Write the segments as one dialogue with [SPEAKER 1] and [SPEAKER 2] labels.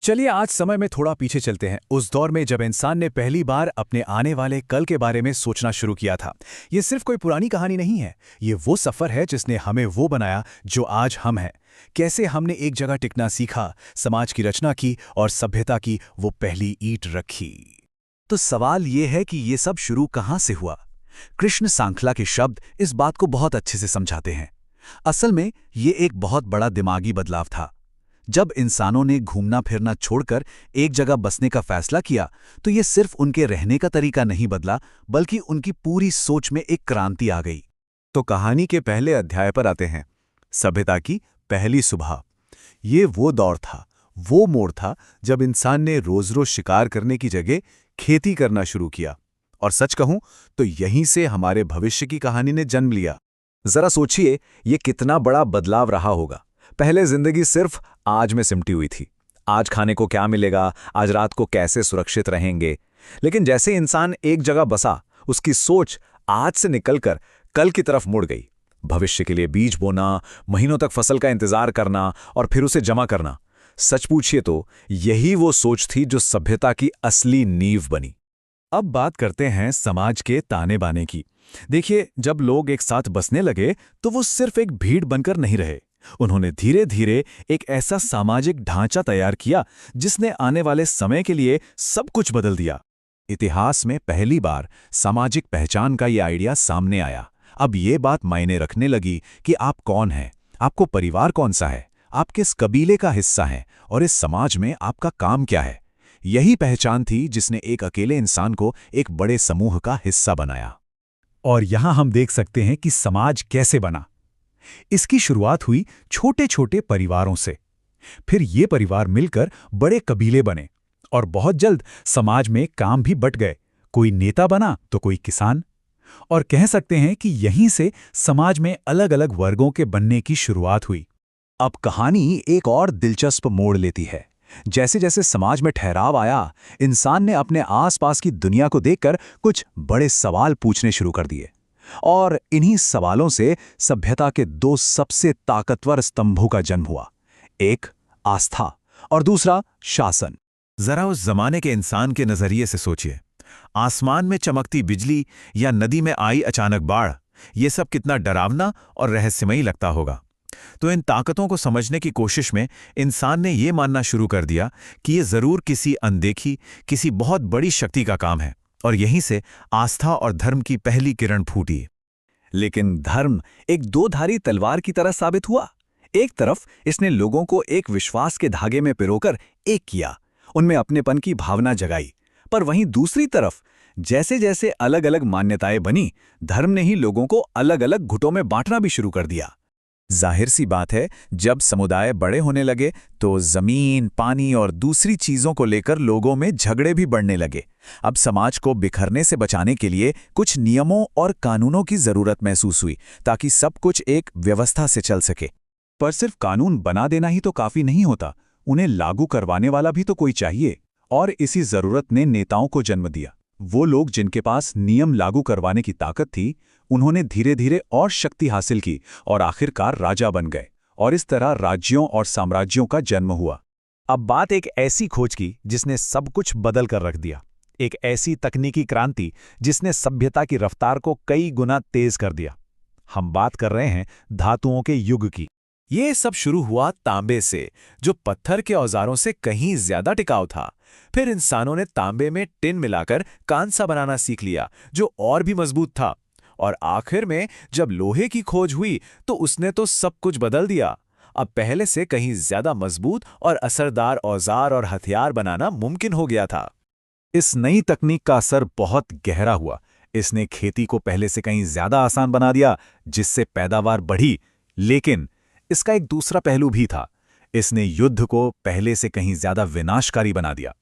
[SPEAKER 1] चलिए आज समय में थोड़ा पीछे चलते हैं, उस दौर में जब इंसान ने पहली बार अपने आने वाले कल के बारे में सोचना शुरू किया था। ये सिर्फ कोई पुरानी कहानी नहीं है, ये वो सफ़र है जिसने हमें वो बनाया जो आज हम हैं। कैसे हमने एक जगह टिकना सीखा, समाज की रचना की और सभ्यता की वो पहली ईंट रखी। तो सवाल ये है कि ये सब शुरू कहाँ से हुआ? कृष्ण सांखला के शब्द इस बात को बहुत अच्छे से समझाते हैं। असल में ये एक बहुत बड़ा दिमागी बदलाव था। जब इंसानों ने घूमना फिरना छोड़कर एक जगह बसने का फैसला किया, तो ये सिर्फ उनके रहने का तरीका नहीं बदला, बल्कि उनकी पूरी सोच में एक क्रांति आ गई। तो कहानी के पहले अध्याय पर आते हैं, सभ्यता की पहली सुबह। ये वो दौर था, वो मोड़ था जब इंसान ने रोज रोज शिकार करने की जगह खेती करना शुरू किया। और सच कहूं तो यहीं से हमारे भविष्य की कहानी ने जन्म लिया। जरा सोचिए, ये कितना बड़ा बदलाव रहा होगा। पहले जिंदगी सिर्फ आज में सिमटी हुई थी। आज खाने को क्या मिलेगा, आज रात को कैसे सुरक्षित रहेंगे। लेकिन जैसे इंसान एक जगह बसा, उसकी सोच आज से निकलकर कल की तरफ मुड़ गई। भविष्य के लिए बीज बोना, महीनों तक फसल का इंतजार करना और फिर उसे जमा करना। सच पूछिए तो यही वो सोच थी जो सभ्यता की असली नींव बनी। अब बात करते हैं समाज के ताने बाने की। देखिए, जब लोग एक साथ बसने लगे तो वो सिर्फ एक भीड़ बनकर नहीं रहे। उन्होंने धीरे धीरे एक ऐसा सामाजिक ढांचा तैयार किया जिसने आने वाले समय के लिए सब कुछ बदल दिया। इतिहास में पहली बार सामाजिक पहचान का ये आइडिया सामने आया। अब ये बात मायने रखने लगी कि आप कौन हैं, आपको परिवार कौन सा है, आप किस कबीले का हिस्सा हैं और इस समाज में आपका काम क्या है। यही पहचान थी जिसने एक अकेले इंसान को एक बड़े समूह का हिस्सा बनाया। और यहां हम देख सकते हैं कि समाज कैसे बना। इसकी शुरुआत हुई छोटे छोटे परिवारों से, फिर ये परिवार मिलकर बड़े कबीले बने और बहुत जल्द समाज में काम भी बंट गए। कोई नेता बना तो कोई किसान। और कह सकते हैं कि यहीं से समाज में अलग अलग वर्गों के बनने की शुरुआत हुई। अब कहानी एक और दिलचस्प मोड़ लेती है। जैसे जैसे समाज में ठहराव आया, इंसान ने अपने आसपास की दुनिया को देखकर कुछ बड़े सवाल पूछने शुरू कर दिए। और इन्हीं सवालों से सभ्यता के दो सबसे ताकतवर स्तंभों का जन्म हुआ, एक आस्था और दूसरा शासन। जरा उस जमाने के इंसान के नजरिए से सोचिए। आसमान में चमकती बिजली या नदी में आई अचानक बाढ़, ये सब कितना डरावना और रहस्यमयी लगता होगा। तो इन ताकतों को समझने की कोशिश में इंसान ने ये मानना शुरू कर दिया कि ये जरूर किसी अनदेखी, किसी बहुत बड़ी शक्ति का काम है। और यहीं से आस्था और धर्म की पहली किरण फूटी। लेकिन धर्म एक दो-धारी तलवार की तरह साबित हुआ। एक तरफ इसने लोगों को एक विश्वास के धागे में पिरोकर एक किया, उनमें अपनेपन की भावना जगाई। पर वहीं दूसरी तरफ जैसे जैसे अलग अलग मान्यताएं बनी, धर्म ने ही लोगों को अलग अलग गुटों में बांटना भी शुरू कर दिया। जाहिर सी बात है, जब समुदाय बड़े होने लगे तो जमीन, पानी और दूसरी चीजों को लेकर लोगों में झगड़े भी बढ़ने लगे। अब समाज को बिखरने से बचाने के लिए कुछ नियमों और कानूनों की जरूरत महसूस हुई, ताकि सब कुछ एक व्यवस्था से चल सके। पर सिर्फ कानून बना देना ही तो काफी नहीं होता, उन्हें लागू करवाने वाला भी तो कोई चाहिए। और इसी जरूरत ने नेताओं को जन्म दिया। वो लोग जिनके पास नियम लागू करवाने की ताकत थी, उन्होंने धीरे धीरे और शक्ति हासिल की और आखिरकार राजा बन गए। और इस तरह राज्यों और साम्राज्यों का जन्म हुआ। अब बात एक ऐसी खोज की जिसने सब कुछ बदल कर रख दिया। एक ऐसी तकनीकी क्रांति जिसने सभ्यता की रफ्तार को कई गुना तेज कर दिया। हम बात कर रहे हैं धातुओं के युग की। ये सब शुरू हुआ तांबे से, जो पत्थर के औजारों से कहीं ज्यादा टिकाऊ था। फिर इंसानों ने तांबे में टिन मिलाकर कांसा बनाना सीख लिया, जो और भी मजबूत था। और आखिर में जब लोहे की खोज हुई तो उसने तो सब कुछ बदल दिया। अब पहले से कहीं ज्यादा मजबूत और असरदार औजार और हथियार बनाना मुमकिन हो गया था। इस नई तकनीक का असर बहुत गहरा हुआ। इसने खेती को पहले से कहीं ज्यादा आसान बना दिया, जिससे पैदावार बढ़ी। लेकिन इसका एक दूसरा पहलू भी था। इसने युद्ध को पहले से कहीं ज्यादा विनाशकारी बना दिया।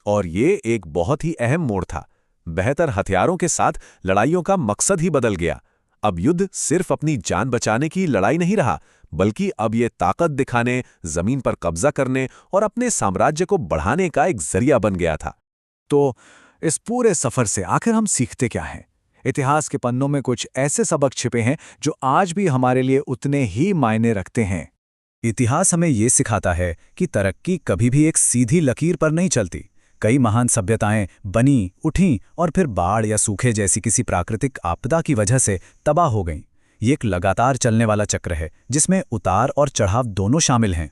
[SPEAKER 1] और ये एक बहुत ही अहम मोड़ था। बेहतर हथियारों के साथ लड़ाइयों का मकसद ही बदल गया। अब युद्ध सिर्फ अपनी जान बचाने की लड़ाई नहीं रहा, बल्कि अब ये ताकत दिखाने, जमीन पर कब्जा करने और अपने साम्राज्य को बढ़ाने का एक जरिया बन गया था। तो इस पूरे सफर से आखिर हम सीखते क्या हैं? इतिहास के पन्नों में कुछ ऐसे सबक छिपे हैं जो आज भी हमारे लिए उतने ही मायने रखते हैं। इतिहास हमें ये सिखाता है कि तरक्की कभी भी एक सीधी लकीर पर नहीं चलती। कई महान सभ्यताएं बनी, उठीं और फिर बाढ़ या सूखे जैसी किसी प्राकृतिक आपदा की वजह से तबाह हो गईं। ये एक लगातार चलने वाला चक्र है जिसमें उतार और चढ़ाव दोनों शामिल हैं।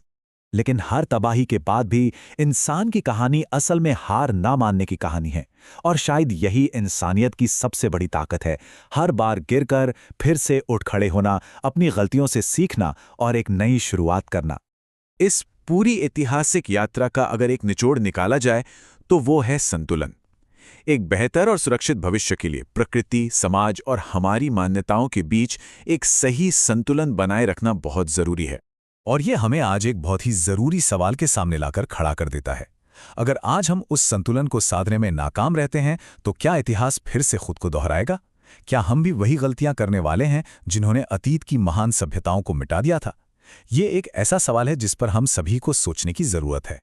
[SPEAKER 2] लेकिन हर तबाही के बाद भी इंसान की कहानी असल में हार ना मानने की कहानी है। और शायद यही इंसानियत की सबसे बड़ी ताकत है, हर बार गिरकर फिर से उठ खड़े होना, अपनी गलतियों से सीखना और एक नई शुरुआत करना।
[SPEAKER 3] इस पूरी ऐतिहासिक यात्रा का अगर एक निचोड़ निकाला जाए तो वो है संतुलन। एक बेहतर और सुरक्षित भविष्य के लिए प्रकृति, समाज और हमारी मान्यताओं के बीच एक सही संतुलन बनाए रखना बहुत जरूरी है।
[SPEAKER 1] और ये हमें आज एक बहुत ही जरूरी सवाल के सामने लाकर खड़ा कर देता है। अगर आज हम उस संतुलन को साधने में नाकाम रहते हैं तो क्या इतिहास फिर से खुद को दोहराएगा? क्या हम भी वही गलतियां करने वाले हैं जिन्होंने अतीत की महान सभ्यताओं को मिटा दिया था? ये एक ऐसा सवाल है जिस पर हम सभी को सोचने की जरूरत है।